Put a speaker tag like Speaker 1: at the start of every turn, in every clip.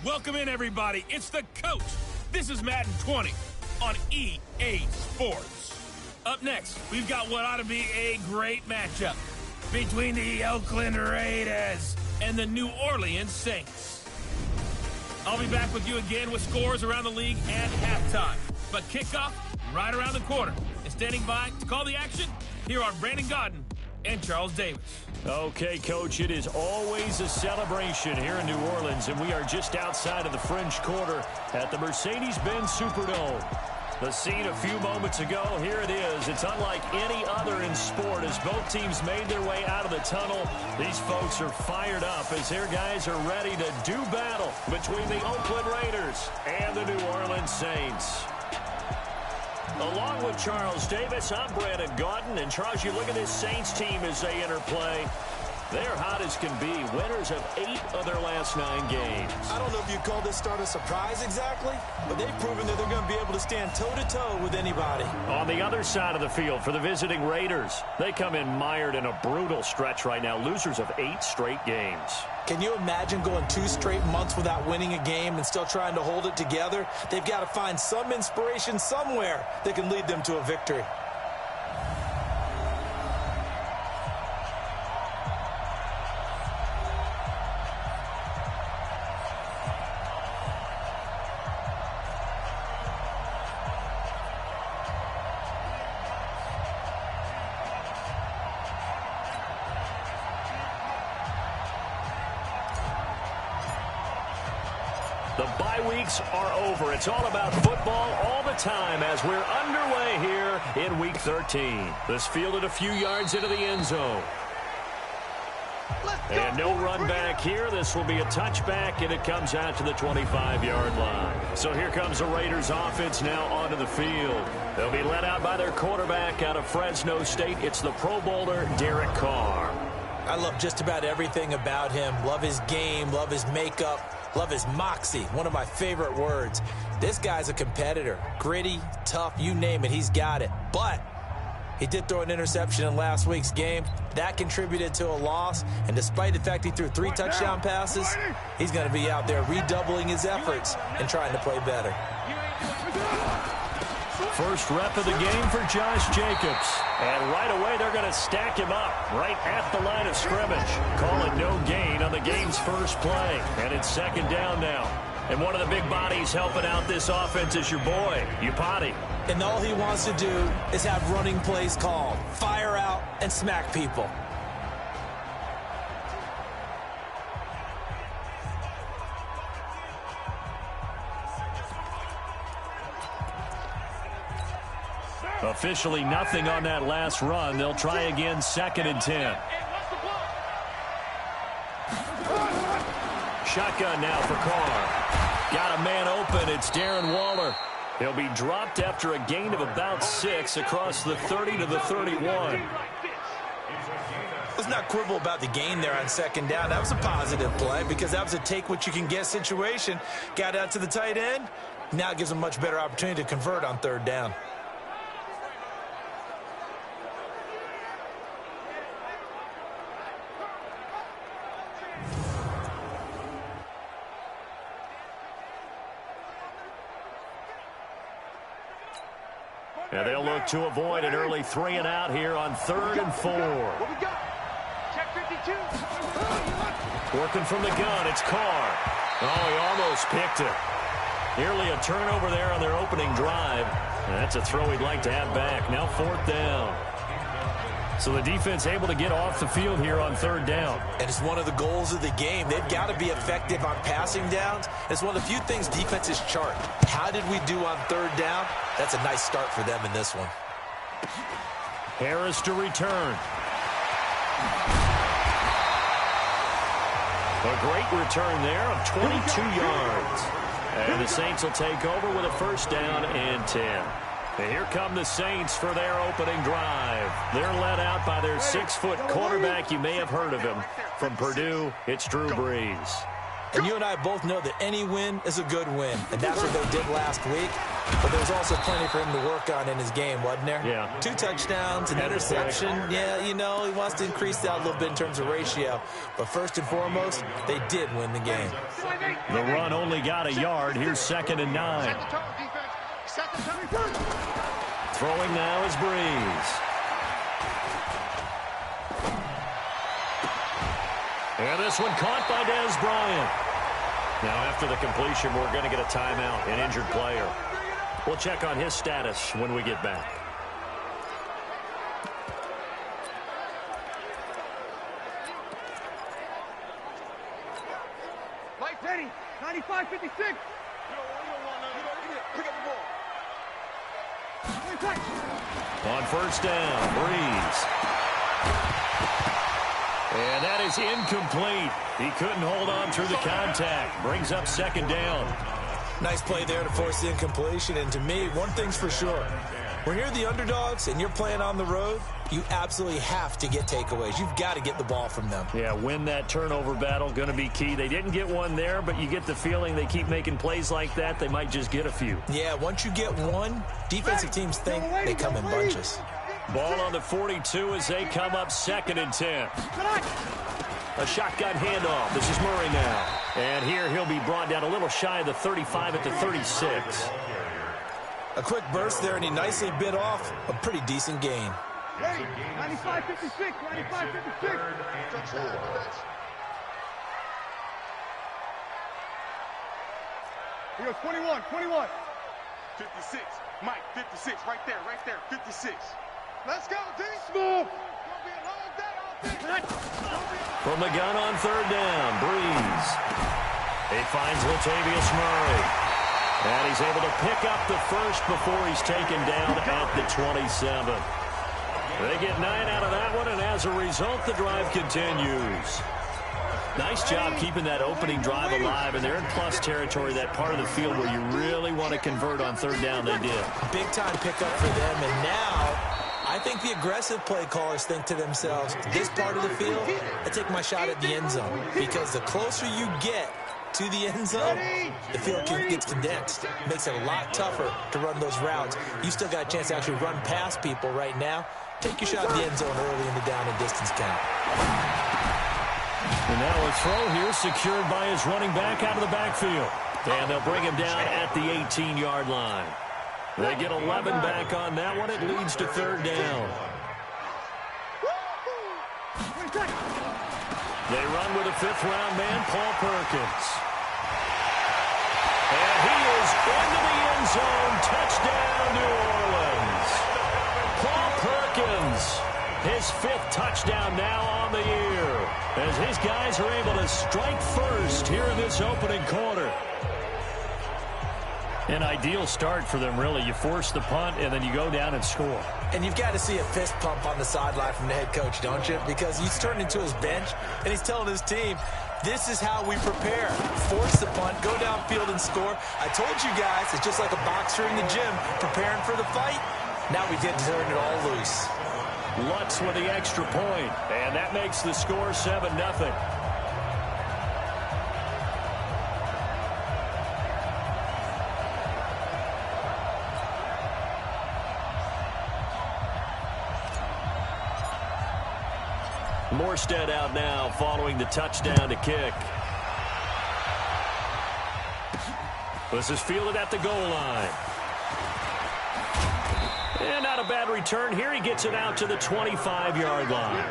Speaker 1: Welcome in, everybody. It's the coach. This is Madden 20 on EA Sports. Up next, we've got what ought to be a great matchup between the Oakland Raiders and the New Orleans Saints. I'll be back with you again with scores around the league and halftime. But kickoff right around the corner. And standing by to call the action, here are Brandon Godden and Charles Davis.
Speaker 2: Okay, Coach, it is always a celebration here in New Orleans, and we are just outside of the French Quarter at the Mercedes-Benz Superdome. The scene a few moments ago, here it is. It's unlike any other in sport as both teams made their way out of the tunnel. These folks are fired up as their guys are ready to do battle between the Oakland Raiders and the New Orleans Saints. Along with Charles Davis, I'm Brandon Godden. And Charles, you look at this Saints team as they interplay. They're hot as can be. Winners of 8 of their last 9 games.
Speaker 3: I don't know if you call this start a surprise exactly, but they've proven that they're going to be able to stand toe-to-toe with anybody.
Speaker 2: On the other side of the field for the visiting Raiders, they come in mired in a brutal stretch right now. Losers of 8 straight games.
Speaker 3: Can you imagine going 2 straight months without winning a game and still trying to hold it together? They've got to find some inspiration somewhere that can lead them to a victory.
Speaker 2: The bye weeks are over. It's all about football all the time as we're underway here in Week 13. This fielded a few yards into the end zone. And no run back here. This will be a touchback, and it comes out to the 25-yard line. So here comes the Raiders offense now onto the field. They'll be led out by their quarterback out of Fresno State. It's the Pro Bowler, Derek Carr.
Speaker 3: I love just about everything about him. Love his game, love his makeup, love his moxie, one of my favorite words. This guy's a competitor. Gritty, tough, you name it, he's got it. But he did throw an interception in last week's game. That contributed to a loss. And despite the fact he threw 3 touchdown passes, he's going to be out there redoubling his efforts and trying to play better.
Speaker 2: First rep of the game for Josh Jacobs. And right away, they're going to stack him up right at the line of scrimmage. Call it no gain on the game's first play. And it's second down now. And one of the big bodies helping out this offense is your boy, Upati.
Speaker 3: And all he wants to do is have running plays called. Fire out and smack people.
Speaker 2: Officially nothing on that last run. They'll try again, 2nd and 10. Shotgun now for Carr. Got a man open. It's Darren Waller. He'll be dropped after a gain of about 6 across the 30 to the 31.
Speaker 3: Let's not quibble about the gain there on 2nd down. That was a positive play because that was a take-what-you-can-get situation. Got out to the tight end. Now it gives them a much better opportunity to convert on 3rd down.
Speaker 2: And they'll look to avoid an early 3 and out here on 3rd and 4.
Speaker 4: What we got? Check 52.
Speaker 2: Working from the gun, it's Carr. Oh, he almost picked it. Nearly a turnover there on their opening drive. And that's a throw he'd like to have back. Now 4th down. So the defense able to get off the field here on 3rd down.
Speaker 3: And it's one of the goals of the game. They've got to be effective on passing downs. It's one of the few things defenses chart. How did we do on 3rd down? That's a nice start for them in this one.
Speaker 2: Harris to return. A great return there of 22 yards. And the Saints will take over with a 1st down and 10. And here come the Saints for their opening drive. They're led out by their 6-foot quarterback. You may have heard of him. From Purdue, it's Drew Brees.
Speaker 3: And you and I both know that any win is a good win. And that's what they did last week. But there was also plenty for him to work on in his game, wasn't there?
Speaker 2: Yeah.
Speaker 3: 2 touchdowns, an interception. Yeah, you know, he wants to increase that a little bit in terms of ratio. But first and foremost, they did win the game.
Speaker 2: The run only got a yard. Here's 2nd and 9. Throwing now is Breeze. And this one caught by Dez Bryant. Now after the completion, we're going to get a timeout, an injured player. We'll check on his status when we get back.
Speaker 4: Light ready. 95-56. Pick up the ball.
Speaker 2: On first down, Breeze. And that is incomplete. He couldn't hold on through the contact. Brings up 2nd down.
Speaker 3: Nice play there to force the incompletion. And to me, one thing's for sure. When you're the underdogs and you're playing on the road, you absolutely have to get takeaways. You've got to get the ball from them.
Speaker 2: Yeah, win that turnover battle, going to be key. They didn't get one there, but you get the feeling they keep making plays like that, they might just get a few.
Speaker 3: Yeah, once you get one, defensive teams think they come in bunches.
Speaker 2: Ball on the 42 as they come up 2nd and 10. A shotgun handoff. This is Murray now. And here he'll be brought down a little shy of the 35 at the 36.
Speaker 3: A quick burst there, and he nicely bit off a pretty decent gain.
Speaker 4: Ready. 95-56. 95-56. He goes 21. 21.
Speaker 5: 56. Mike, 56. Right there. 56.
Speaker 4: Let's go, D. Smooth.
Speaker 2: From the gun on 3rd down, Breeze. He finds Latavius Murray. And he's able to pick up the first before he's taken down at the 27. They get 9 out of that one, and as a result, the drive continues. Nice job keeping that opening drive alive, and they're in plus territory, that part of the field where you really want to convert on 3rd down. They did.
Speaker 3: Big time pickup for them, and now I think the aggressive play callers think to themselves, this part of the field, I take my shot at the end zone, because the closer you get to the end zone, the field gets condensed. Makes it a lot tougher to run those routes. You still got a chance to actually run past people right now. Take your shot at the end zone early in the down and distance count.
Speaker 2: And now a throw here secured by his running back out of the backfield. And they'll bring him down at the 18-yard line. They get 11 back on that one. It leads to 3rd down. They run with a 5th-round man, Paul Perkins. And he is into the end zone. Touchdown, New Orleans. Paul Perkins, his 5th touchdown now on the year, as his guys are able to strike first here in this opening quarter. An ideal start for them, really. You force the punt, and then you go down and score.
Speaker 3: And you've got to see a fist pump on the sideline from the head coach, don't you? Because he's turned into his bench, and he's telling his team, this is how we prepare. Force the punt, go downfield and score. I told you guys, it's just like a boxer in the gym preparing for the fight. Now we did turn it all loose.
Speaker 2: Lutz with the extra point, and that makes the score 7-0. Morstead out now following the touchdown to kick. This is fielded at the goal line. And not a bad return here. He gets it out to the 25-yard line.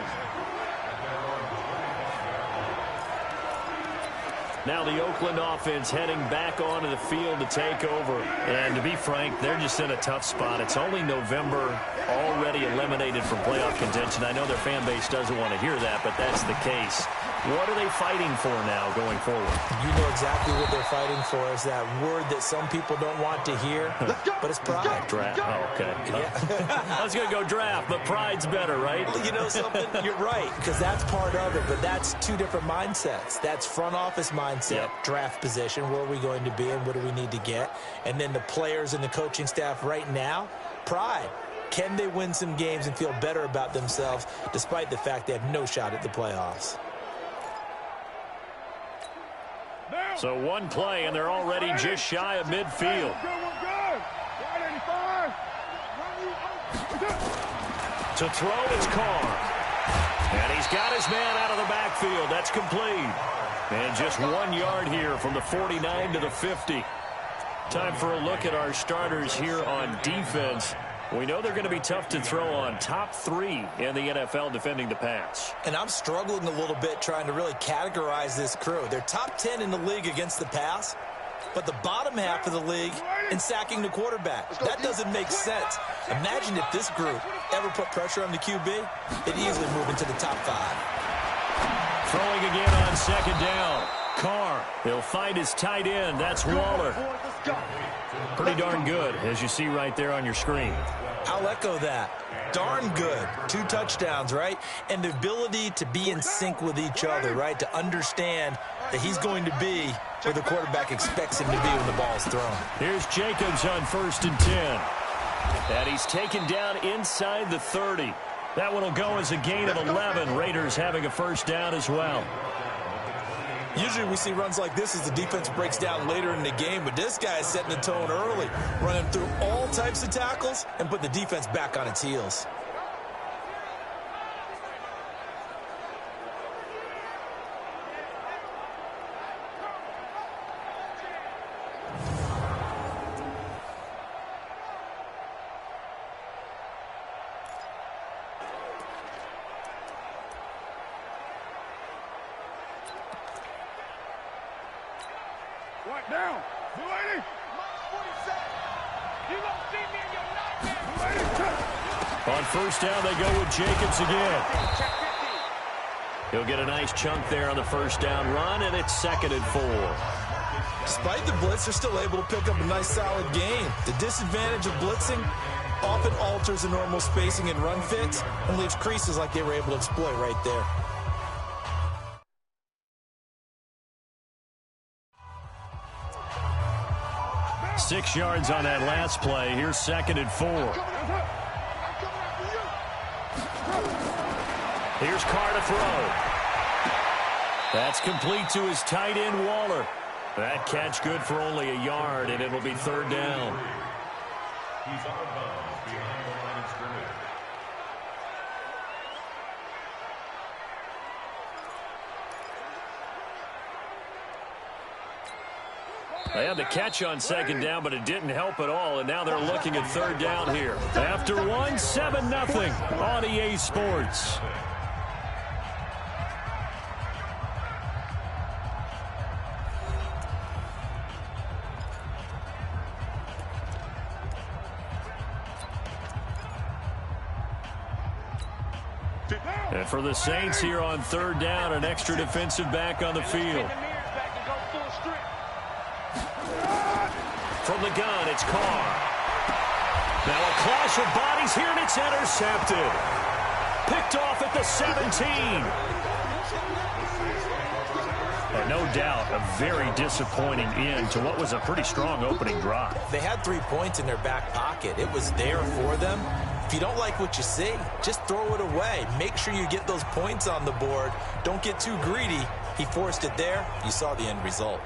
Speaker 2: Now the Oakland offense heading back onto the field to take over. And to be frank, they're just in a tough spot. It's only November, already eliminated from playoff contention. I know their fan base doesn't want to hear that, but that's the case. What are they fighting for now going forward?
Speaker 3: You know exactly what they're fighting for. Is that word that some people don't want to hear, but it's pride.
Speaker 2: Draft. Oh, okay.
Speaker 3: Yeah.
Speaker 2: I was going to go draft, but pride's better, right?
Speaker 3: You know something? You're right, because that's part of it, but that's two different mindsets. That's front office mindset, draft position, where are we going to be and what do we need to get? And then the players and the coaching staff right now, pride. Can they win some games and feel better about themselves despite the fact they have no shot at the playoffs?
Speaker 2: So one play, and they're already just shy of midfield. To throw, it's Carr. And he's got his man out of the backfield. That's complete. And just 1 yard here from the 49 to the 50. Time for a look at our starters here on defense. We know they're going to be tough to throw on. Top 3 in the NFL defending the pass.
Speaker 3: And I'm struggling a little bit trying to really categorize this crew. They're top 10 in the league against the pass, but the bottom half of the league in sacking the quarterback. That doesn't make sense. Imagine if this group ever put pressure on the QB, it'd easily move into the top 5.
Speaker 2: Throwing again on second down. Carr, he'll find his tight end. That's Waller. Pretty darn good, as you see right there on your screen.
Speaker 3: I'll echo that. Darn good. 2 touchdowns, right? And the ability to be in sync with each other, right? To understand that he's going to be where the quarterback expects him to be when the ball's thrown.
Speaker 2: Here's Jacobs on 1st and 10. And he's taken down inside the 30. That one will go as a gain of 11. Raiders having a first down as well.
Speaker 3: Usually we see runs like this as the defense breaks down later in the game, but this guy is setting the tone early, running through all types of tackles and put the defense back on its heels.
Speaker 4: Right down. 280. You gonna see me in your nightmare.
Speaker 2: On first down, they go with Jacobs again. He'll get a nice chunk there on the first down run, and it's 2nd and 4.
Speaker 3: Despite the blitz, they're still able to pick up a nice solid gain. The disadvantage of blitzing often alters the normal spacing and run fits and leaves creases like they were able to exploit right there.
Speaker 2: Six yards on that last play. Here's 2nd and 4. Here's Carr to throw. That's complete to his tight end, Waller. That catch good for only a yard, and it'll be 3rd down.
Speaker 6: He's on bounds behind the line of scrimmage.
Speaker 2: They had the catch on 2nd down, but it didn't help at all, and now they're looking at 3rd down here. After one, 7-0 on EA Sports. And for the Saints here on 3rd down, an extra defensive back on the field. From the gun, it's Carr. Now a clash of bodies here, and it's intercepted. Picked off at the 17. And no doubt, a very disappointing end to what was a pretty strong opening drive.
Speaker 3: They had 3 points in their back pocket. It was there for them. If you don't like what you see, just throw it away. Make sure you get those points on the board. Don't get too greedy. He forced it there. You saw the end result.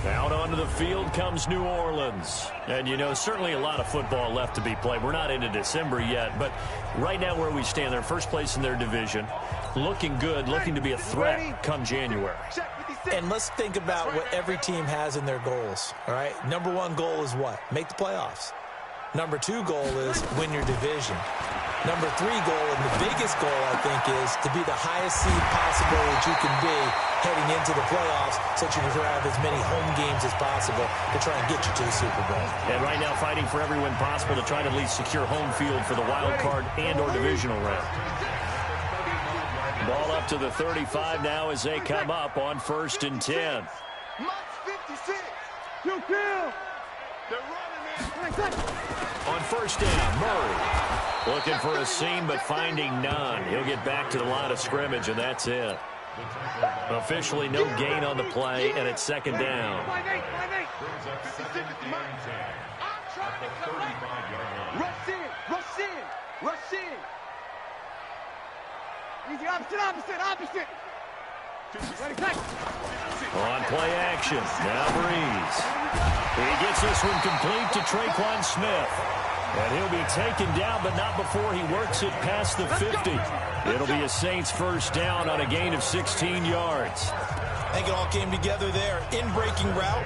Speaker 2: Out onto the field comes New Orleans. And, you know, certainly a lot of football left to be played. We're not into December yet, but right now where we stand, they're first place in their division. Looking good, looking to be a threat come January.
Speaker 3: And let's think about what every team has in their goals, all right? Number 1 goal is what? Make the playoffs. Number 2 goal is win your division. Number 3 goal, and the biggest goal, I think, is to be the highest seed possible that you can be heading into the playoffs so that you can have as many home games as possible to try and get you to the Super Bowl.
Speaker 2: And right now fighting for every win possible to try to at least secure home field for the wild card and or divisional round. Ball up to the 35 now as they come up on 1st and 10.
Speaker 5: Mike's 56.
Speaker 4: You kill.
Speaker 5: They're running, man.
Speaker 2: On 1st down, Murray looking for a seam but finding none. He'll get back to the line of scrimmage, and that's it. Officially no gain on the play, and it's 2nd down.
Speaker 5: I'm trying to collect. Rush in, rush in, rush in.
Speaker 4: Easy, opposite. Ready, back.
Speaker 2: On play action, now Breeze. He gets this one complete to Traquan Smith. And he'll be taken down, but not before he works it past the 50. It'll be a Saints first down on a gain of 16 yards.
Speaker 3: I think it all came together there. In-breaking route,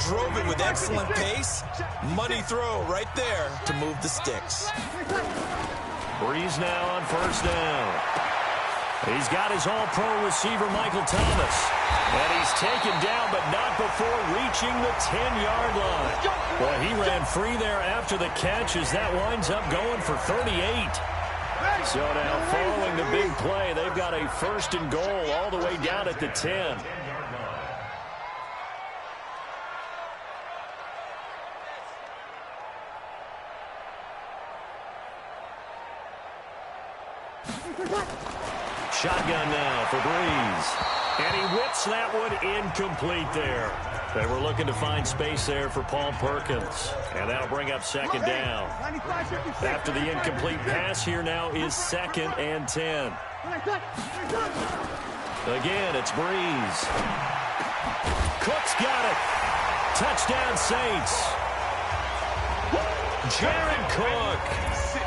Speaker 3: drove it with excellent pace. Money throw right there to move the sticks.
Speaker 2: Breeze now on first down. He's got his all-pro receiver, Michael Thomas. And he's taken down, but not before reaching the 10-yard line. Boy, he ran free there after the catch as that winds up going for 38. So now, following the big play, they've got a first and goal all the way down at the 10. Shotgun now for Breeze. And he whips that one incomplete there. They were looking to find space there for Paul Perkins. And that'll bring up second down. After the incomplete pass, here now is 2nd and 10. Again, it's Breeze. Cook's got it. Touchdown Saints. Jared Cook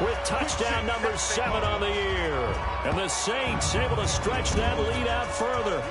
Speaker 2: with touchdown number 7 on the year. And the Saints able to stretch that lead out further.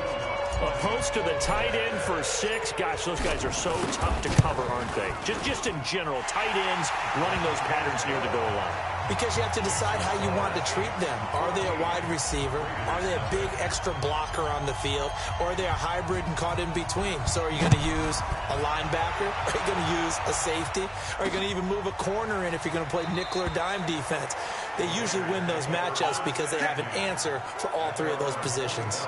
Speaker 2: A post to the tight end for 6. Gosh, those guys are so tough to cover, aren't they? Just in general, tight ends running those patterns near the goal line.
Speaker 3: Because you have to decide how you want to treat them. Are they a wide receiver? Are they a big extra blocker on the field? Or are they a hybrid and caught in between? So are you going to use a linebacker? Are you going to use a safety? Are you going to even move a corner in if you're going to play nickel or dime defense? They usually win those matchups because they have an answer for all 3 of those positions.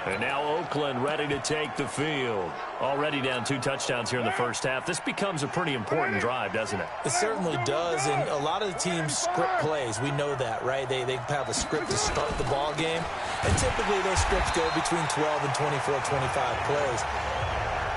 Speaker 2: And now Oakland ready to take the field. Already down 2 touchdowns here in the first half. This becomes a pretty important drive, doesn't it?
Speaker 3: It certainly does, and a lot of the teams script plays. We know that, right? They have a script to start the ball game, and typically those scripts go between 12 and 24, 25 plays.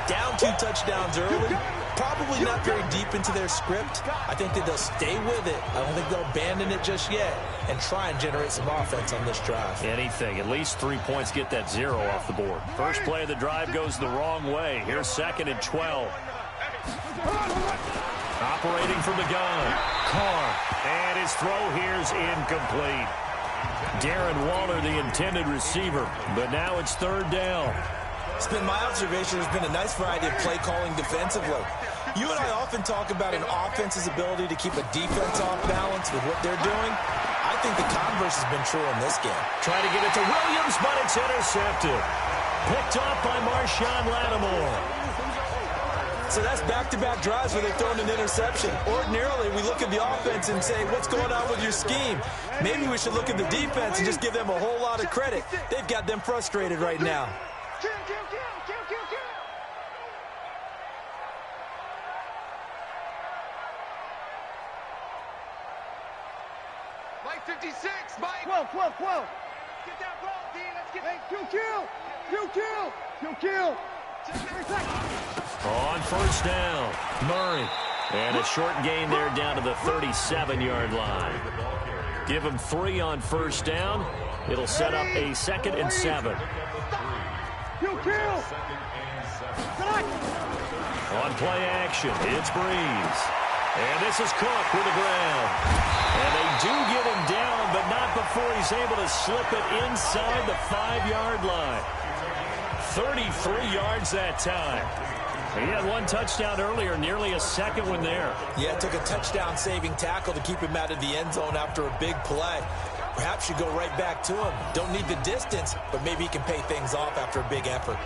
Speaker 3: Down 2 touchdowns early, probably not very deep into their script. I think that they'll stay with it. I don't think they'll abandon it just yet and try and generate some offense on this drive.
Speaker 2: Anything. At least 3 points, get that 0 off the board. First play of the drive goes the wrong way. Here's 2nd and 12. Operating from the gun. Carr. And his throw here's incomplete. Darren Waller, the intended receiver. But now it's 3rd down.
Speaker 3: It's been my observation there's been a nice variety of play calling defensively. You and I often talk about an offense's ability to keep a defense off balance with what they're doing. I think the converse has been true in this game.
Speaker 2: Trying to get it to Williams, but it's intercepted. Picked off by Marshawn Lattimore.
Speaker 3: So that's back-to-back drives where they've thrown an interception. Ordinarily, we look at the offense and say, what's going on with your scheme? Maybe we should look at the defense and just give them a whole lot of credit. They've got them frustrated right now.
Speaker 4: Kill, kill, kill, kill, kill, kill. Mike 56, Mike. 12. Get that ball, D. Let's get that. Kill.
Speaker 2: On first down, Murray. And a short gain there down to the 37-yard line. Give him 3 on first down. It'll set up a 2nd and 7. On play action, it's Breeze. And this is Cook with the ground. And they do get him down, but not before he's able to slip it inside the 5-yard line. 33 yards that time. He had 1 touchdown earlier, nearly a 2nd one there.
Speaker 3: Yeah, it took a touchdown-saving tackle to keep him out of the end zone after a big play. Perhaps you go right back to him. Don't need the distance, but maybe he can pay things off after a big effort.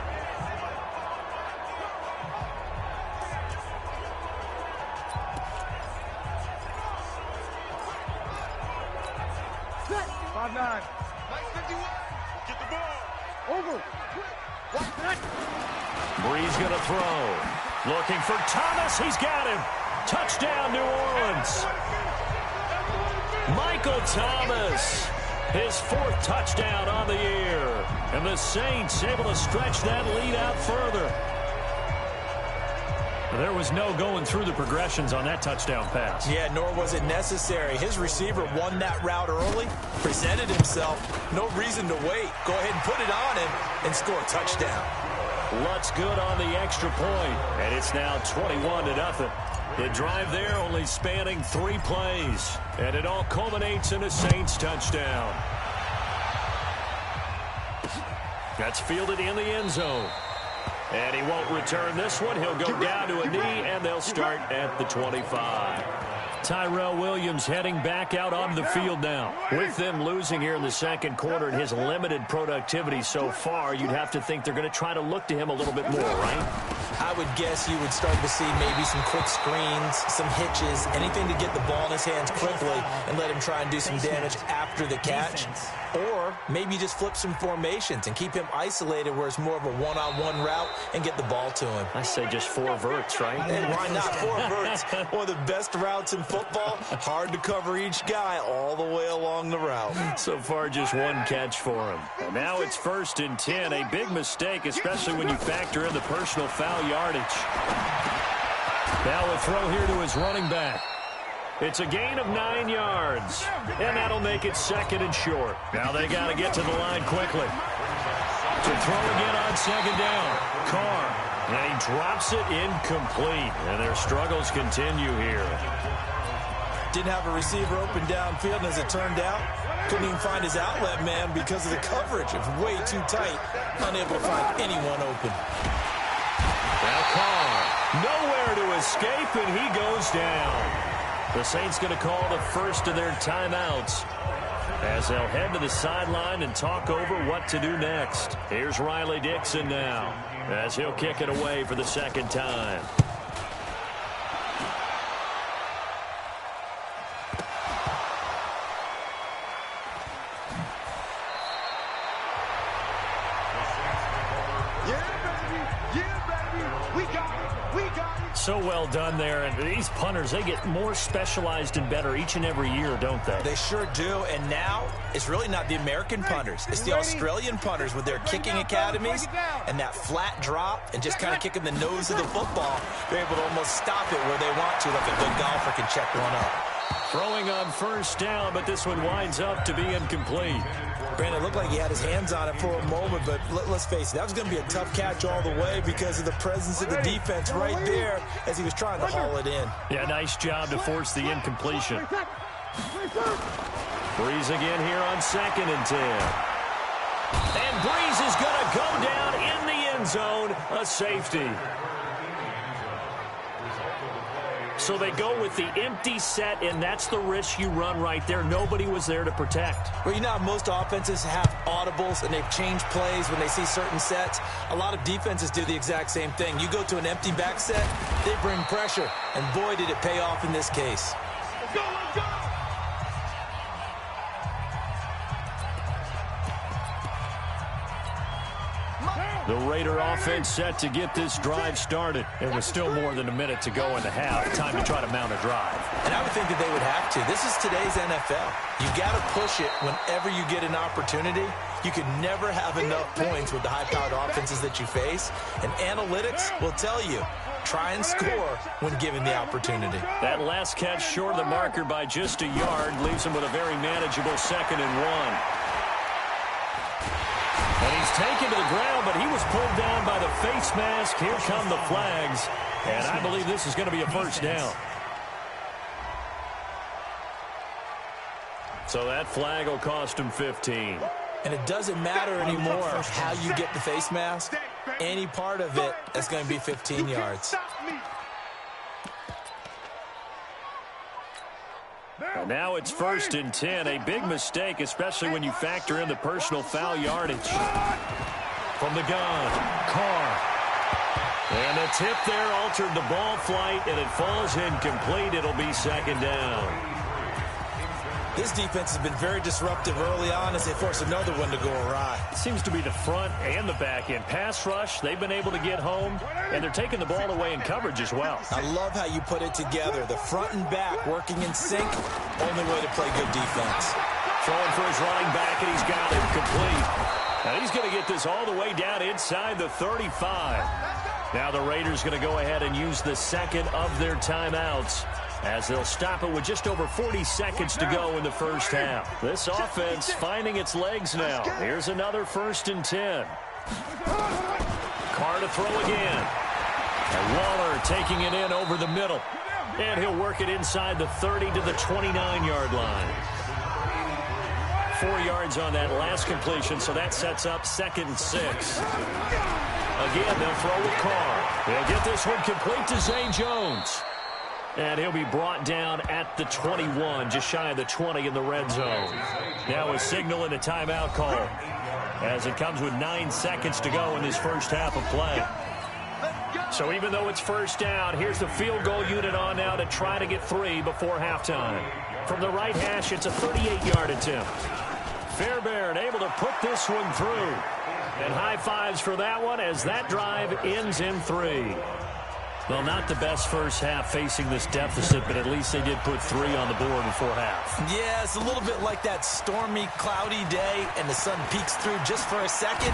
Speaker 2: Breeze going to throw. Looking for Thomas. He's got him. Touchdown, New Orleans. Michael Thomas, his 4th touchdown on the year. And the Saints able to stretch that lead out further. There was no going through the progressions on that touchdown pass.
Speaker 3: Yeah, nor was it necessary. His receiver won that route early, presented himself. No reason to wait. Go ahead and put it on him and score a touchdown.
Speaker 2: Lutz good on the extra point, and it's now 21-0. The drive there only spanning 3 plays, and it all culminates in a Saints touchdown. That's fielded in the end zone. And he won't return this one. He'll go down to a knee, and they'll start at the 25. Tyrell Williams heading back out on the field now. With them losing here in the second quarter and his limited productivity so far, you'd have to think they're going to try to look to him a little bit more, right?
Speaker 3: I would guess you would start to see maybe some quick screens, some hitches, anything to get the ball in his hands quickly and let him try and do some damage after the catch. Or maybe just flip some formations and keep him isolated where it's more of a one-on-one route and get the ball to him.
Speaker 2: I say just 4 verts, right?
Speaker 3: And why not 4 verts? One of the best routes in football. Hard to cover each guy all the way along the route.
Speaker 2: So far, just 1 catch for him. And now it's 1st and 10. A big mistake, especially when you factor in the personal foul yardage. Now a throw here to his running back. It's a gain of 9 yards, and that'll make it 2nd and short. Now they got to get to the line quickly. To throw again on 2nd down. Carr, and he drops it incomplete, and their struggles continue here.
Speaker 3: Didn't have a receiver open downfield, and as it turned out, couldn't even find his outlet man because of the coverage. It was way too tight, unable to find anyone open.
Speaker 2: Now Carr, nowhere to escape, and he goes down. The Saints going to call the first of their timeouts as they'll head to the sideline and talk over what to do next. Here's Riley Dixon now as he'll kick it away for the 2nd time. So well done there, and these punters, they get more specialized and better each and every year, don't they?
Speaker 3: They sure do, and now it's really not the American punters. It's the Australian punters with their kicking academies and that flat drop and just kind of kicking the nose of the football. They're able to almost stop it where they want to, like a good golfer can check one up.
Speaker 2: Throwing on 1st down, but this one winds up to be incomplete.
Speaker 3: Brandon, it looked like he had his hands on it for a moment, but let's face it, that was going to be a tough catch all the way because of the presence of the defense right there as he was trying to haul it in.
Speaker 2: Yeah, nice job to force the incompletion. Breeze again here on 2nd and 10. And Breeze is going to go down in the end zone, a safety. So they go with the empty set, and that's the risk you run right there. Nobody was there to protect.
Speaker 3: Well, you know how most offenses have audibles, and they've changed plays when they see certain sets. A lot of defenses do the exact same thing. You go to an empty back set, they bring pressure, and boy, did it pay off in this case.
Speaker 4: Let's go, let's go!
Speaker 2: The Raider offense set to get this drive started. It was still more than a minute to go in the half. Time to try to mount a drive.
Speaker 3: And I would think that they would have to. This is today's NFL. You got to push it whenever you get an opportunity. You can never have enough points with the high-powered offenses that you face. And analytics will tell you, try and score when given the opportunity.
Speaker 2: That last catch short of the marker by just a yard leaves him with a very manageable 2nd and 1. And he's taken to the ground, but he was pulled down by the face mask. Here come the flags, and I believe this is going to be a 1st down. So that flag will cost him 15.
Speaker 3: And it doesn't matter anymore how you get the face mask. Any part of it, that's going to be 15 yards.
Speaker 2: And now it's 1st and 10. A big mistake, especially when you factor in the personal foul yardage. From the gun, Carr. And the tip there altered the ball flight, and it falls incomplete. It'll be 2nd down.
Speaker 3: This defense has been very disruptive early on as they force another one to go awry.
Speaker 2: It seems to be the front and the back end. Pass rush, they've been able to get home, and they're taking the ball away in coverage as well.
Speaker 3: I love how you put it together. The front and back working in sync, only way to play good defense.
Speaker 2: Throwing for his running back, and he's got it complete. And he's going to get this all the way down inside the 35. Now the Raiders going to go ahead and use the 2nd of their timeouts, as they'll stop it with just over 40 seconds to go in the 1st half. This offense finding its legs now. Here's another 1st and 10. Carr Carr to throw again. And Waller taking it in over the middle. And he'll work it inside the 30 to the 29-yard line. 4 yards on that last completion, so that sets up 2nd and 6. Again, they'll throw with Carr. They'll get this one complete to Zay Jones. And he'll be brought down at the 21, just shy of the 20 in the red zone. Now a signal and a timeout call as it comes with 9 seconds to go in this first half of play. So even though it's first down, here's the field goal unit on now to try to get 3 before halftime. From the right hash, it's a 38-yard attempt. Fairbairn able to put this one through. And high fives for that one as that drive ends in 3. Well, not the best first half facing this deficit, but at least they did put 3 on the board before half.
Speaker 3: Yeah, it's a little bit like that stormy, cloudy day, and the sun peeks through just for a second.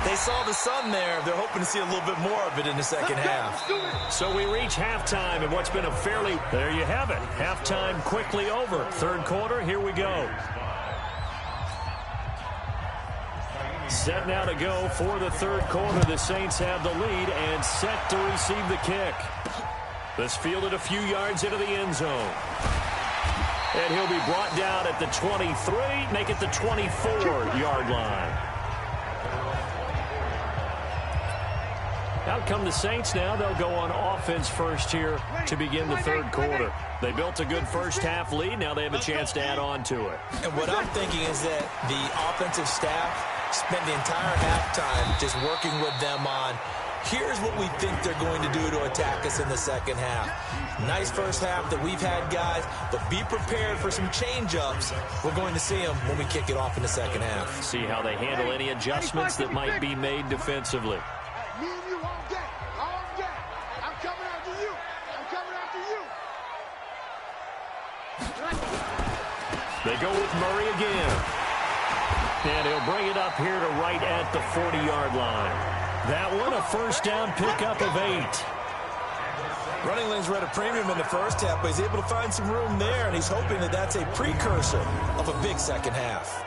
Speaker 3: They saw the sun there. They're hoping to see a little bit more of it in the second half.
Speaker 2: So we reach halftime in what's been a fairly... There you have it. Halftime quickly over. Third quarter, here we go. Set now to go for the third quarter. The Saints have the lead and set to receive the kick. This fielded a few yards into the end zone. And he'll be brought down at the 23, make it the 24-yard line. Out come the Saints now. They'll go on offense first here to begin the third quarter. They built a good first half lead. Now they have a chance to add on to it.
Speaker 3: And what I'm thinking is that the offensive staff spent the entire halftime just working with them on, here's what we think they're going to do to attack us in the second half. Nice first half that we've had, guys, but be prepared for some change-ups. We're going to see them when we kick it off in the second half.
Speaker 2: See how they handle any adjustments that might be made defensively.
Speaker 4: Me and you all day. All day. I'm coming after you. I'm coming after you.
Speaker 2: They go with Murray again. And he'll bring it up here to right at the 40-yard line. That one, a first down pickup of 8.
Speaker 3: Running lanes were at a premium in the first half, but he's able to find some room there, and he's hoping that that's a precursor of a big second half.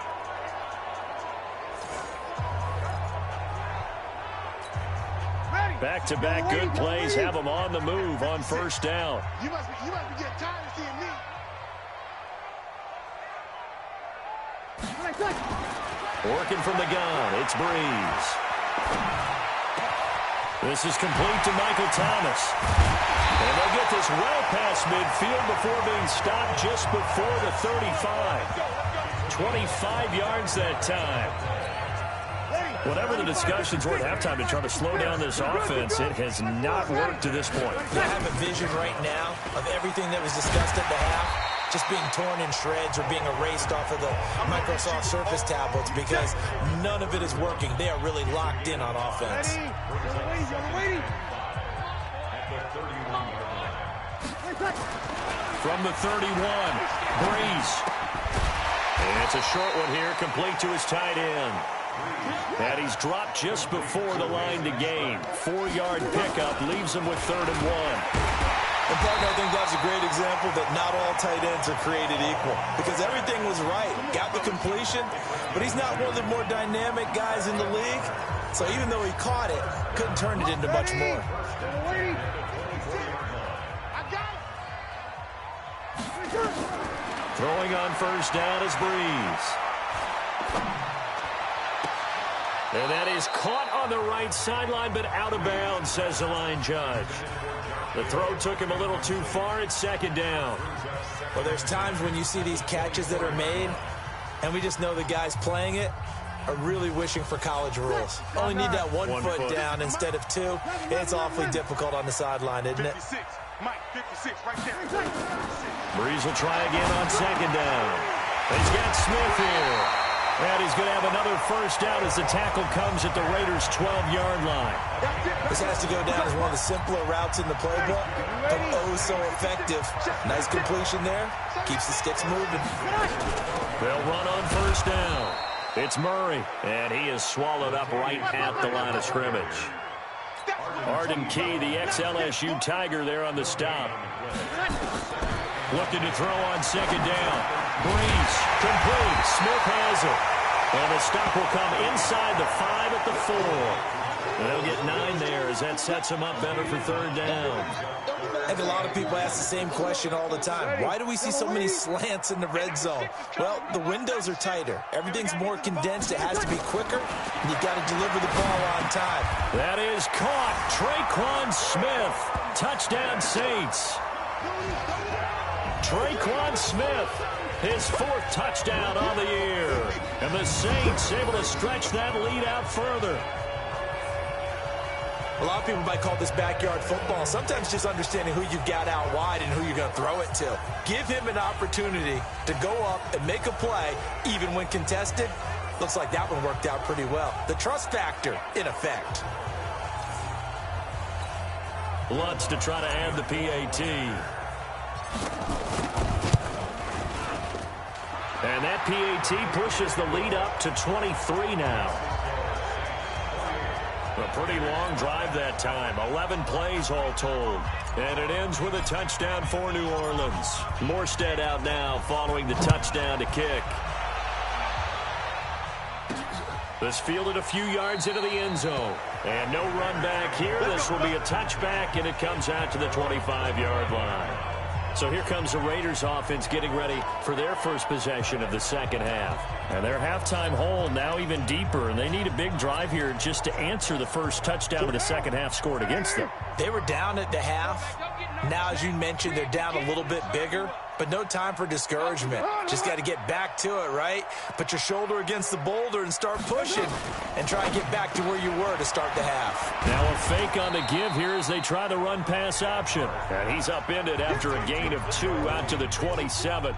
Speaker 2: Back-to-back good plays have them on the move on first down.
Speaker 4: You must be getting tired of seeing me.
Speaker 2: Working from the gun, it's Breeze. This is complete to Michael Thomas. And they'll get this well past midfield before being stopped just before the 35. 25 yards that time. Whatever the discussions were at halftime to try to slow down this offense, it has not worked to this point.
Speaker 3: I have a vision right now of everything that was discussed at the half just being torn in shreds or being erased off of the Microsoft Surface tablets because none of it is working. They are really locked in on offense.
Speaker 2: From the 31, Breeze. And it's a short one here, complete to his tight end. And he's dropped just before the line to gain. 4-yard pickup leaves him with 3rd and 1.
Speaker 3: And partner, I think that's a great example that not all tight ends are created equal because everything was right. Got the completion, but he's not one of the more dynamic guys in the league. So even though he caught it, couldn't turn it into much more.
Speaker 2: Throwing on first down is Breeze. And that is caught on the right sideline, but out of bounds, says the line judge. The throw took him a little too far. It's 2nd down.
Speaker 3: Well, there's times when you see these catches that are made, and we just know the guys playing it are really wishing for college rules. Only need that one foot down instead of 2. It's awfully difficult on the sideline, isn't it?
Speaker 4: 56, Mike, 56, right there.
Speaker 2: Breeze will try again on 2nd down. He's got Smith here. And he's going to have another first down as the tackle comes at the Raiders' 12-yard line.
Speaker 3: This has to go down as one of the simpler routes in the playbook, but oh so effective. Nice completion there. Keeps the sticks moving.
Speaker 2: They'll run on first down. It's Murray, and he is swallowed up right at the line of scrimmage. Arden Key, the ex-LSU Tiger, there on the stop. Looking to throw on 2nd down. Breeze, complete. Smith has it. And the stop will come inside the 5 at the 4. They'll get 9 there. as that sets him up better for third down.
Speaker 3: And a lot of people ask the same question all the time. Why do we see so many slants in the red zone? Well, the windows are tighter. Everything's more condensed. It has to be quicker, and you've got to deliver the ball on time.
Speaker 2: That is caught. Traquan Smith. Touchdown, Saints. Traquan Smith, his 4th touchdown on the year. And the Saints able to stretch that lead out further.
Speaker 3: A lot of people might call this backyard football. Sometimes just understanding who you got out wide and who you're going to throw it to. Give him an opportunity to go up and make a play, even when contested. Looks like that one worked out pretty well. The trust factor, in effect.
Speaker 2: Lutz to try to add the PAT. And that PAT pushes the lead up to 23 now. A pretty long drive that time. 11 plays all told. And it ends with a touchdown for New Orleans. Morstead out now following the touchdown to kick. This fielded a few yards into the end zone. And no run back here. This will be a touchback, and it comes out to the 25-yard line. So here comes the Raiders offense getting ready for their first possession of the second half. And their halftime hole now even deeper, and they need a big drive here just to answer the first touchdown of the second half scored against them.
Speaker 3: They were down at the half. Now, as you mentioned, they're down a little bit bigger, but no time for discouragement. Just got to get back to it, right? Put your shoulder against the boulder and start pushing and try and get back to where you were to start the half.
Speaker 2: Now a fake on the give here as they try the run-pass option. And he's upended after a gain of 2 out to the 27.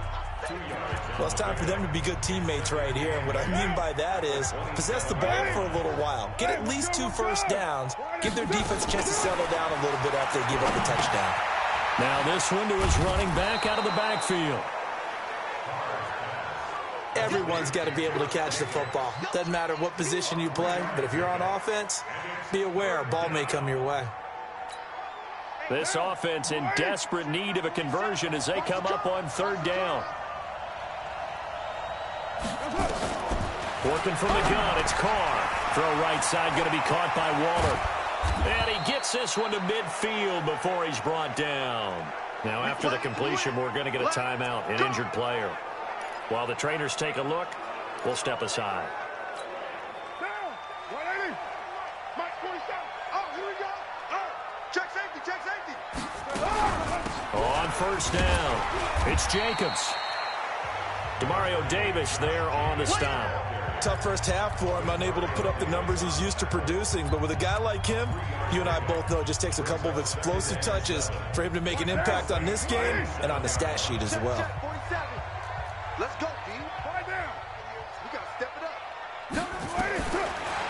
Speaker 3: Well, it's time for them to be good teammates right here. And what I mean by that is possess the ball for a little while. Get at least 2 first downs. Give their defense a chance to settle down a little bit after they give up the touchdown.
Speaker 2: Now this one to his running back out of the backfield.
Speaker 3: Everyone's got to be able to catch the football. Doesn't matter what position you play, but if you're on offense, be aware a ball may come your way.
Speaker 2: This offense in desperate need of a conversion as they come up on third down. Working from the gun, it's Carr. Throw right side going to be caught by Waller. And he gets this one to midfield before he's brought down. Now after the completion, we're going to get a timeout, an injured player. While the trainers take a look, we'll step aside. On first down, it's Jacobs. Demario Davis there on the stop.
Speaker 3: Tough first half for him, unable to put up the numbers he's used to producing. But with a guy like him, you and I both know it just takes a couple of explosive touches for him to make an impact on this game and on the stat sheet as well.
Speaker 4: Let's go, D. We got to step it up.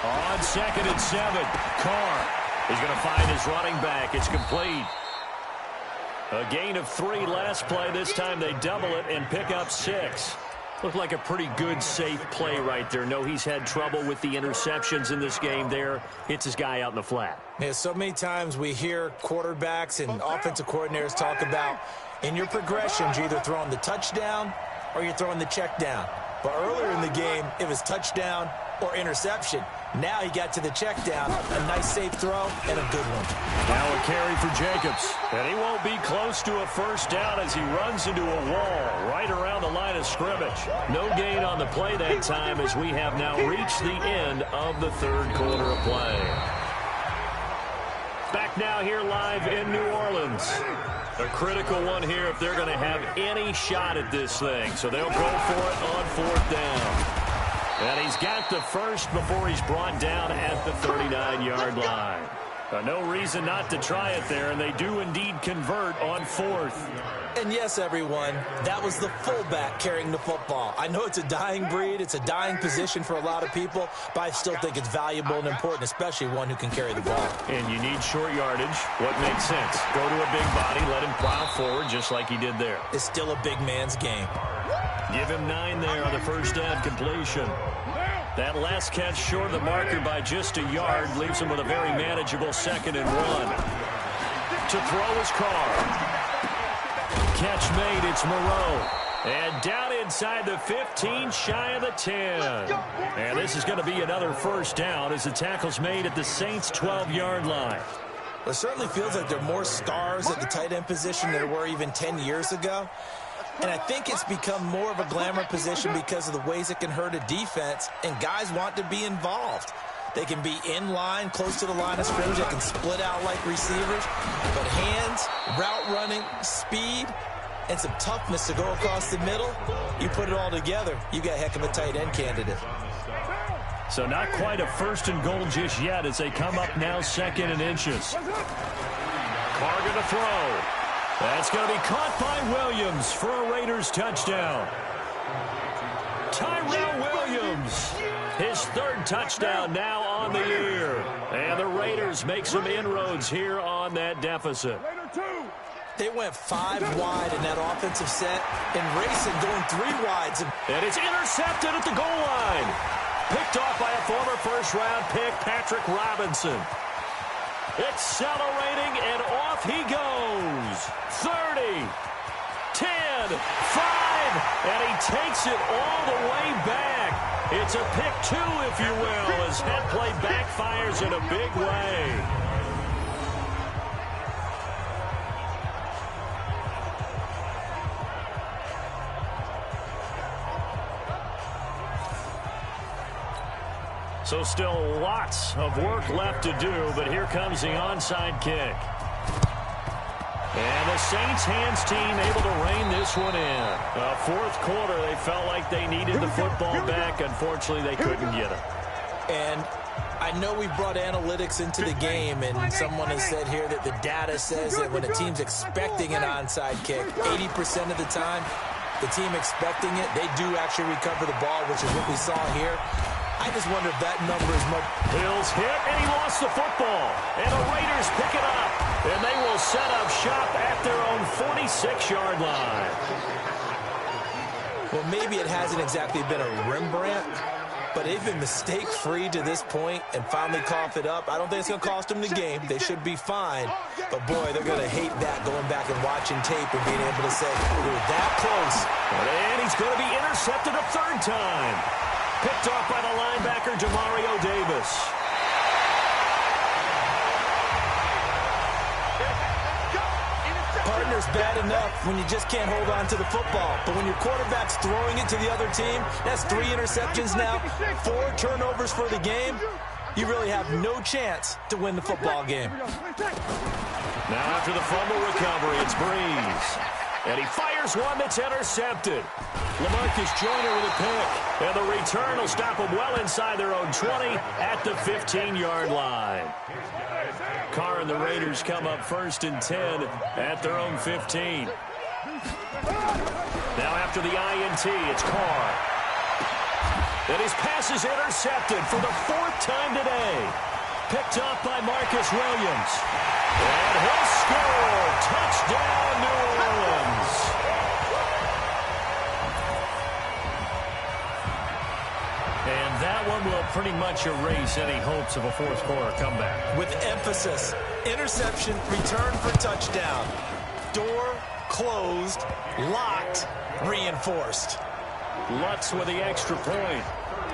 Speaker 2: On 2nd and 7, Carr is going to find his running back. It's complete. A gain of 3 last play. This time they double it and pick up 6. Looked like a pretty good, safe play right there. No, he's had trouble with the interceptions in this game there. Hits his guy out in the flat.
Speaker 3: Yeah, so many times we hear quarterbacks and offensive coordinators talk about in your progressions, you're either throwing the touchdown or you're throwing the check down. But earlier in the game, it was touchdown or interception. Now he got to the check down, a nice safe throw, and a good one.
Speaker 2: Now a carry for Jacobs. And he won't be close to a first down as he runs into a wall right around the line of scrimmage. No gain on the play that time as we have now reached the end of the third quarter of play. Back now here live in New Orleans. A critical one here if they're going to have any shot at this thing. So they'll go for it on 4th down. And he's got the first before he's brought down at the 39-yard line. No reason not to try it there, and they do indeed convert on 4th.
Speaker 3: And yes, everyone, that was the fullback carrying the football. I know it's a dying breed, it's a dying position for a lot of people, but I still think it's valuable and important, especially one who can carry the ball.
Speaker 2: And you need short yardage. What makes sense? Go to a big body, let him plow forward just like he did there.
Speaker 3: It's still a big man's game.
Speaker 2: Give him 9 there on the first down completion. That last catch short of the marker by just a yard leaves him with a very manageable 2nd and 1. To throw is Carr. Catch made, it's Moreau. And down inside the 15, shy of the 10. And this is going to be another first down as the tackle's made at the Saints' 12-yard line.
Speaker 3: It certainly feels like there are more stars at the tight end position than there were even 10 years ago. And I think it's become more of a glamour position because of the ways it can hurt a defense, and guys want to be involved. They can be in line, close to the line of scrimmage. They can split out like receivers. But hands, route running, speed, and some toughness to go across the middle, you put it all together, you got a heck of a tight end candidate.
Speaker 2: So not quite a 1st and goal just yet as they come up now 2nd and inches. Carr going to throw. That's going to be caught by Williams for a Raiders touchdown. Tyrell Williams, his 3rd touchdown now on the year. And the Raiders make some inroads here on that deficit.
Speaker 3: They went 5 wide in that offensive set, and racing going 3 wides.
Speaker 2: And it's intercepted at the goal line. Picked off by a former 1st-round pick, Patrick Robinson. Accelerating, and off he goes. 30, 10, 5, and he takes it all the way back. It's a pick 2, if you will, as head play backfires in a big way. So still lots of work left to do, but here comes the onside kick. And the Saints hands team able to rein this one in. 4th quarter, they felt like they needed the football back. Unfortunately, they couldn't get it.
Speaker 3: And I know we brought analytics into the game, and someone has said here that the data says that when a team's expecting an onside kick, 80% of the time, the team expecting it, they do actually recover the ball, which is what we saw here. I just wonder if that number is much.
Speaker 2: Hills hit, and he lost the football. And the Raiders pick it up. And they will set up shop at their own 46-yard line.
Speaker 3: Well, maybe it hasn't exactly been a Rembrandt, but they've been mistake-free to this point and finally cough it up. I don't think it's going to cost them the game. They should be fine. But, boy, they're going to hate that, going back and watching tape and being able to say, we were that close.
Speaker 2: And he's going to be intercepted a 3rd time. Picked off by the linebacker, Demario Davis.
Speaker 3: Partner's bad enough when you just can't hold on to the football. But when your quarterback's throwing it to the other team, that's 3 interceptions now, 4 turnovers for the game. You really have no chance to win the football game.
Speaker 2: Now after the fumble recovery, it's Breeze. And he fires one that's intercepted. LaMarcus Joyner with a pick. And the return will stop them well inside their own 20 at the 15-yard line. Carr and the Raiders come up 1st and 10 at their own 15. Now after the INT, it's Carr. And his pass is intercepted for the 4th time today. Picked off by Marcus Williams. And he'll score. Touchdown, New Orleans. And that one will pretty much erase any hopes of a 4th quarter comeback.
Speaker 3: With emphasis, interception, return for touchdown. Door closed, locked, reinforced.
Speaker 2: Lutz with the extra point.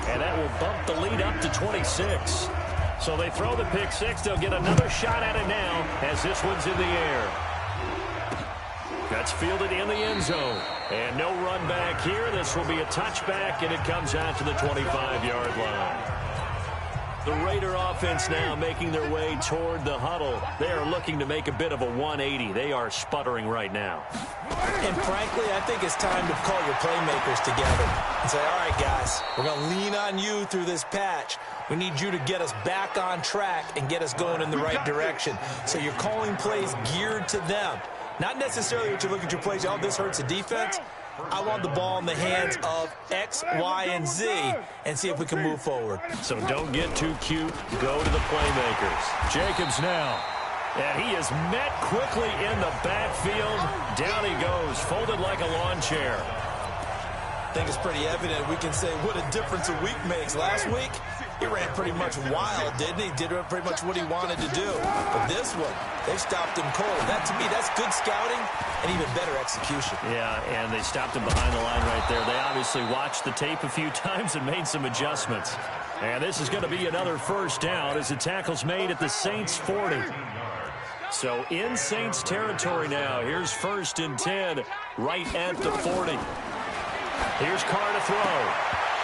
Speaker 2: And that will bump the lead up to 26. So they throw the pick 6. They'll get another shot at it now as this one's in the air. That's fielded in the end zone. And no run back here. This will be a touchback, and it comes out to the 25-yard line. The Raider offense now making their way toward the huddle. They are looking to make a bit of a 180. They are sputtering right now.
Speaker 3: And frankly, I think it's time to call your playmakers together and say, all right, guys, we're going to lean on you through this patch. We need you to get us back on track and get us going in the right direction. So you're calling plays geared to them. Not necessarily what you look at your plays, oh, this hurts the defense. I want the ball in the hands of X, Y, and Z and see if we can move forward.
Speaker 2: So don't get too cute. Go to the playmakers. Jacobs now. And he is met quickly in the backfield. Down he goes, folded like a lawn chair.
Speaker 3: I think it's pretty evident. We can say what a difference a week makes. Last week, he ran pretty much wild, didn't he? Did pretty much what he wanted to do. But this one, they stopped him cold. That, to me, that's good scouting and even better execution.
Speaker 2: Yeah, and they stopped him behind the line right there. They obviously watched the tape a few times and made some adjustments. And this is going to be another 1st down as the tackle's made at the Saints' 40. So in Saints territory now. Here's 1st and 10 right at the 40. Here's Carr to throw.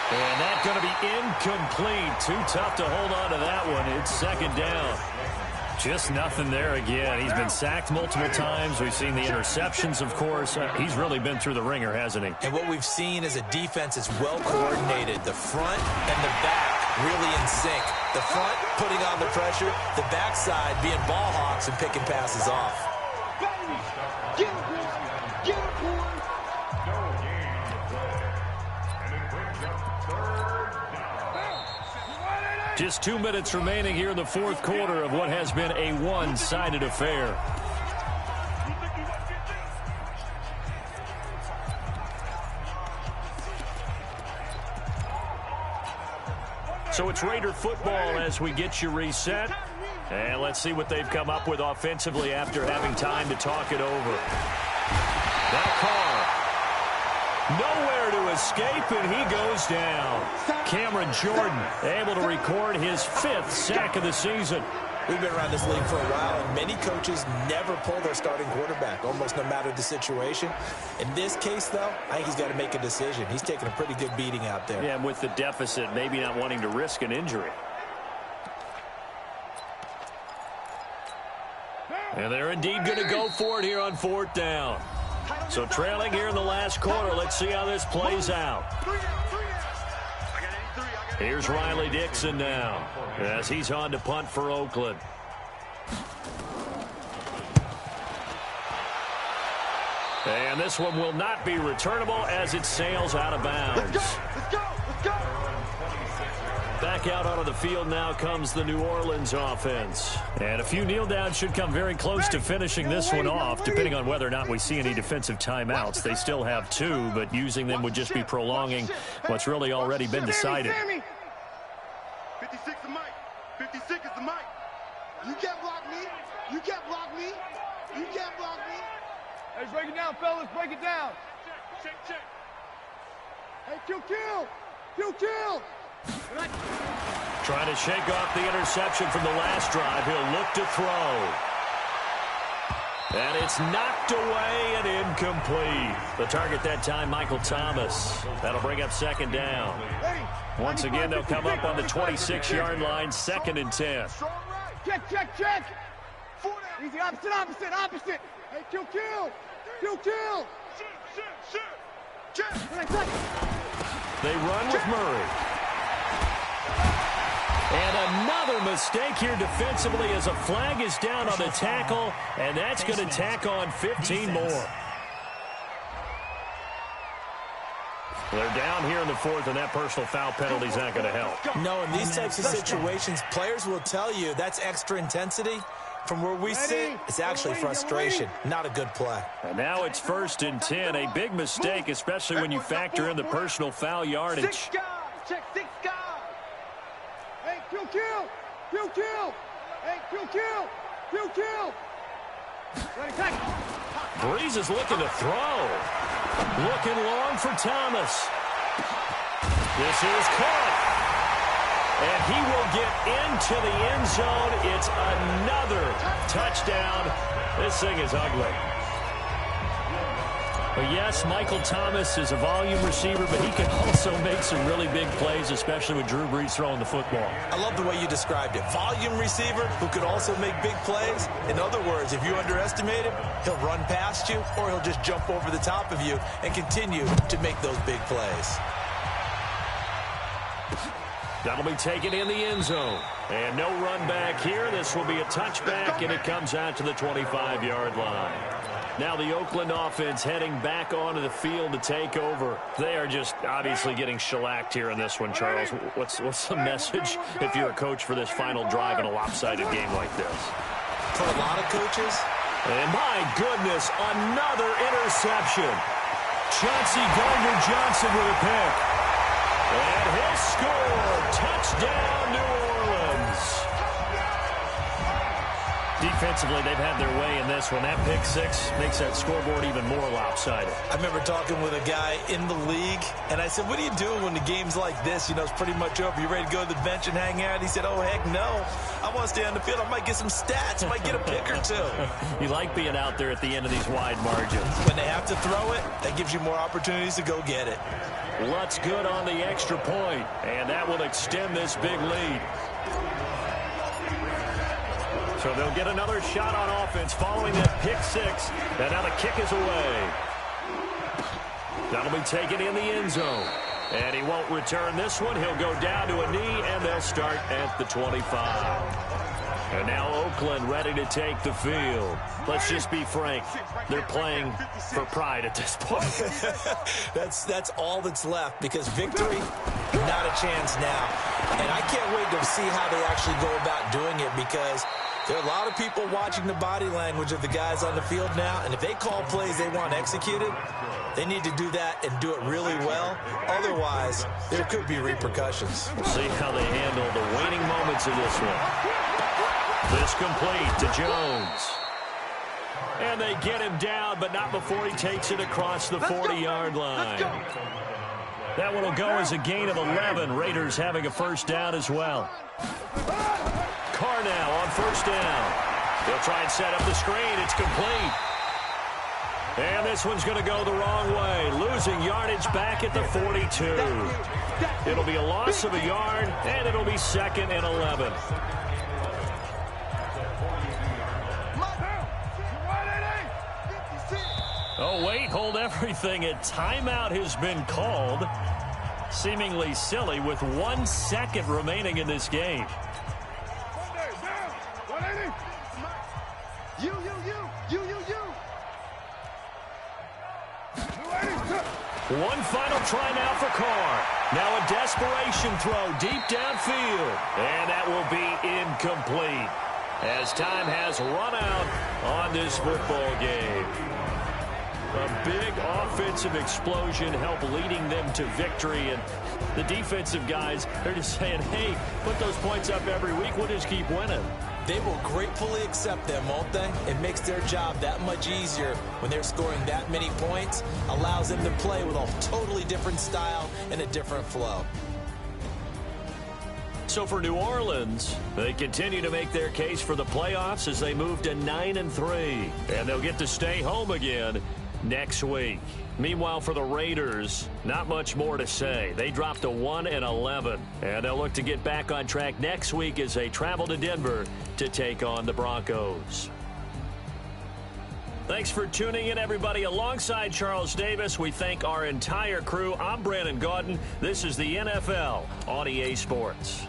Speaker 2: And that's going to be incomplete. Too tough to hold on to that one. It's 2nd down. Just nothing there again. He's been sacked multiple times. We've seen the interceptions, of course. He's really been through the ringer, hasn't he?
Speaker 3: And what we've seen is a defense that's well coordinated. The front and the back really in sync. The front putting on the pressure. The backside being ball hawks and picking passes off.
Speaker 4: Get him, boy. Get him, boy.
Speaker 2: Just 2 minutes remaining here in the 4th quarter of what has been a one-sided affair. So it's Raider football as we get you reset. And let's see what they've come up with offensively after having time to talk it over. Now Carr. Nowhere to escape, and he goes down. Cameron Jordan able to record his 5th sack of the season.
Speaker 3: We've been around this league for a while, and many coaches never pull their starting quarterback, almost no matter the situation. In this case, though, I think he's got to make a decision. He's taking a pretty good beating out there.
Speaker 2: Yeah, and with the deficit, maybe not wanting to risk an injury. And they're indeed going to go for it here on 4th down. So trailing here in the last quarter. Let's see how this plays out. Here's Riley Dixon now as he's on to punt for Oakland. And this one will not be returnable as it sails out of bounds.
Speaker 4: Let's go.
Speaker 2: Back out onto the field now comes the New Orleans offense. And a few kneel downs should come very close to finishing this one off, depending on whether or not we see any defensive timeouts. They still have 2, but using them would just be prolonging what's really already been decided.
Speaker 4: 56 is Mike. 56 is the Mike. You can't block me. You can't block me. You can't block me.
Speaker 5: Hey, break it down, fellas. Break it down. Check.
Speaker 4: Hey, kill.
Speaker 2: Trying to shake off the interception from the last drive. He'll look to throw. And it's knocked away and incomplete. The target that time, Michael Thomas. That'll bring up 2nd down. Once again, they'll come up on the 26-yard line, 2nd and 10.
Speaker 4: Check. Easy, opposite. Hey, kill. Check.
Speaker 2: They run with Murray. And another mistake here defensively as a flag is down on the tackle, and that's going to tack on 15 more. They're down here in the 4th, and that personal foul penalty is not going to help.
Speaker 3: No, in these types of situations, players will tell you that's extra intensity. From where we sit, it's actually frustration, not a good play.
Speaker 2: And now it's 1st and 10, a big mistake, especially when you factor in the personal foul yardage.
Speaker 4: Check 6 guys. Hey, kill. Hey, kill.
Speaker 2: Breeze is looking to throw. Looking long for Thomas. This is caught. And he will get into the end zone. It's another touchdown. This thing is ugly. But yes, Michael Thomas is a volume receiver, but he can also make some really big plays, especially with Drew Brees throwing the football.
Speaker 3: I love the way you described it. Volume receiver who could also make big plays. In other words, if you underestimate him, he'll run past you or he'll just jump over the top of you and continue to make those big plays.
Speaker 2: That'll be taken in the end zone. And no run back here. This will be a touchback, and it comes out to the 25-yard line. Now the Oakland offense heading back onto the field to take over. They are just obviously getting shellacked here in this one, Charles. What's the message if you're a coach for this final drive in a lopsided game like this?
Speaker 3: For a lot of coaches.
Speaker 2: And my goodness, another interception. Chauncey Gardner-Johnson with a pick. And he'll score. Touchdown, New Orleans. Defensively, they've had their way in this one. That pick six makes that scoreboard even more lopsided.
Speaker 3: I remember talking with a guy in the league, and I said, what are you doing when the game's like this? You know, it's pretty much over. You ready to go to the bench and hang out? He said, oh, heck no. I want to stay on the field. I might get some stats. I might get a pick or two.
Speaker 2: You like being out there at the end of these wide margins.
Speaker 3: When they have to throw it, that gives you more opportunities to go get it.
Speaker 2: Lutz good on the extra point, and that will extend this big lead. So they'll get another shot on offense following that pick six. And now the kick is away. That'll be taken in the end zone. And he won't return this one. He'll go down to a knee, and they'll start at the 25. And now Oakland ready to take the field. Let's just be frank. They're playing for pride at this point.
Speaker 3: That's all that's left, because victory, not a chance now. And I can't wait to see how they actually go about doing it, because there are a lot of people watching the body language of the guys on the field now, and if they call plays they want executed, they need to do that and do it really well. Otherwise, there could be repercussions.
Speaker 2: We'll see how they handle the waning moments of this one. This complete to Jones. And they get him down, but not before he takes it across the 40-yard line. That one will go as a gain of 11. Raiders having a first down as well. Carr now on first down. They'll try and set up the screen. It's complete. And this one's going to go the wrong way. Losing yardage back at the 42. It'll be a loss of a yard, and it'll be 2nd and 11. Oh, wait, hold everything. A timeout has been called. Seemingly silly with 1 second remaining in this game. One final try now for Carr. Now a desperation throw deep downfield. And that will be incomplete as time has run out on this football game. A big offensive explosion helped leading them to victory. And the defensive guys, they're just saying, hey, put those points up every week. We'll just keep winning.
Speaker 3: They will gratefully accept them, won't they? It makes their job that much easier when they're scoring that many points. Allows them to play with a totally different style and a different flow.
Speaker 2: So for New Orleans, they continue to make their case for the playoffs as they move to 9-3. And they'll get to stay home again next week. Meanwhile, for the Raiders, not much more to say. They dropped to 1-11, and they'll look to get back on track next week as they travel to Denver to take on the Broncos. Thanks for tuning in, everybody. Alongside Charles Davis, we thank our entire crew. I'm Brandon Gaudin. This is the NFL on EA Sports.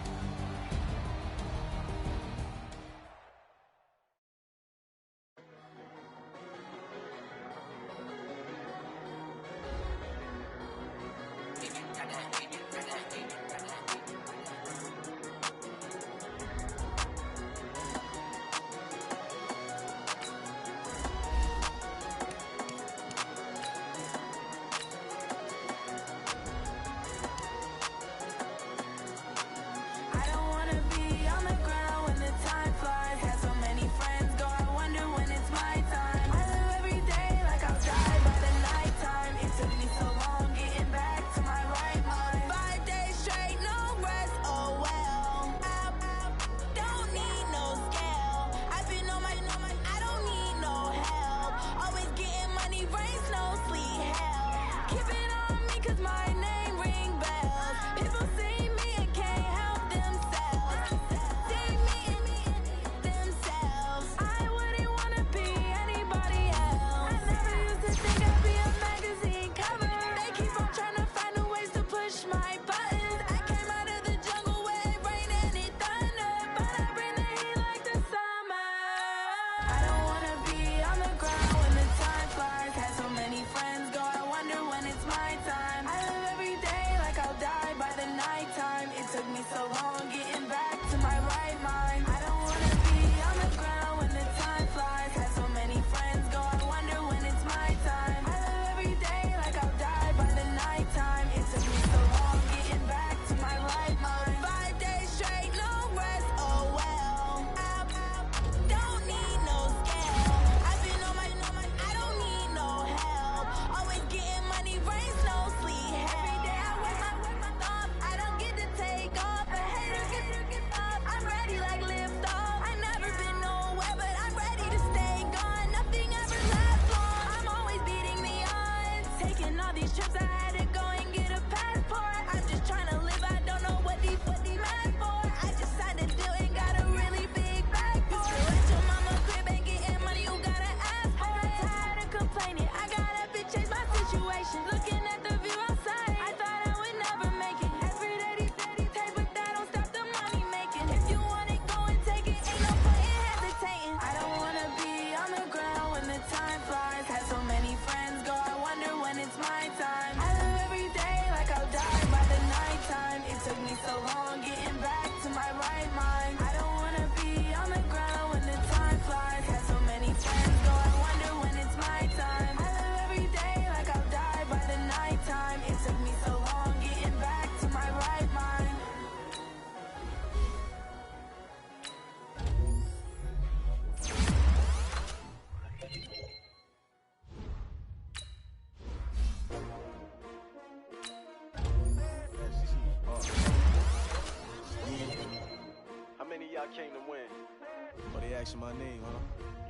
Speaker 7: asking my name, huh?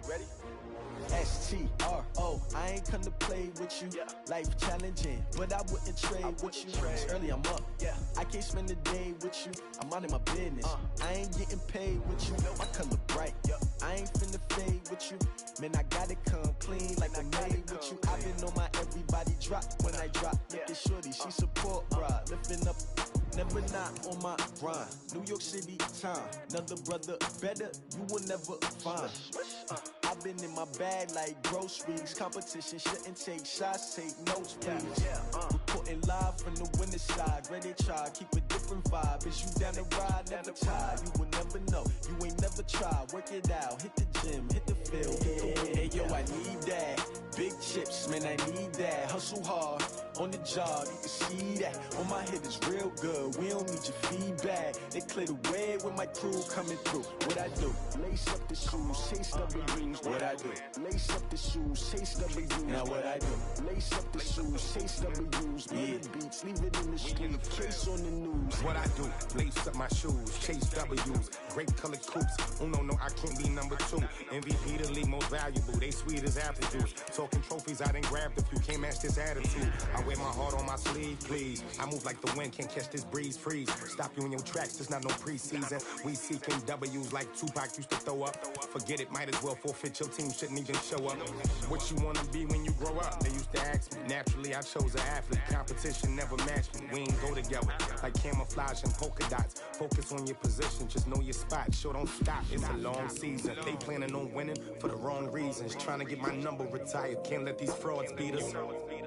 Speaker 7: You ready? S-T-R-O, I ain't come to play with you. Life challenging, but I wouldn't trade with you. It's early, I'm up. I can't spend the day with you. I'm out of my business. I ain't getting paid with you. My color bright. I ain't finna fade with you. Man, I gotta come clean like I made with you. I've been on my everybody drop when I drop. Look at shorty, she support ride. Lifting up, never not on my grind. New York City time, another brother better, you will never find. I've been in my bag like groceries. Competition shouldn't take shots, take notes, please. Reporting live from the winter side. Ready to try, keep a different vibe. Is you down the ride, never tired. You will never know, you ain't never tried. Work it out, hit the gym, hit the field. Hey yo, I need that. Big chips, man, I need that. Hustle hard, on the job, you can see that. On my head is real good, we don't need your feedback. They clear the way with my crew coming through. What I do? Lace up the shoes, chase W's. What I do? Lace up the shoes, chase W's. Now what I do? Lace up the shoes, chase W's. Yeah, beats, leave it in the street, case on the news.
Speaker 8: What I do? Lace up my shoes, chase W's. Grape colored coops. Oh no, I can't be number 2. MVP the league most valuable. They sweet as apple juice. Talking trophies, I done grabbed a few. Can't match this attitude. I wear my heart on my sleeve, please. I move like the wind, can't catch this breeze, freeze. Stop you in your tracks, there's not no preseason. We seeking W's like Tupac used to throw up. Forget it, might as well forfeit. Your team shouldn't even show up. What you wanna be when you grow up? They used to ask me. Naturally, I chose an athlete. Competition never matched me. We ain't go together. Like camouflage and polka dots. Focus on your position, just know your spot. Sure, don't stop, it's a long season. They planning on winning for the wrong reasons. Trying to get my number retired. Can't let these frauds beat us.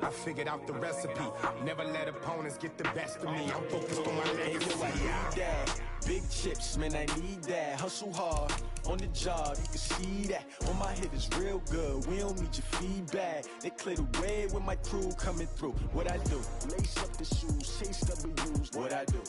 Speaker 8: I figured out the recipe. Never let opponents get the best of me. I'm focused on my legacy.
Speaker 7: I need that. Big chips, man, I need that. Hustle hard, on the job, you can see that. On my head is real good, we don't need your feedback. They clear the way with my crew coming through. What I do? Lace up the shoes, chase W's. What I do?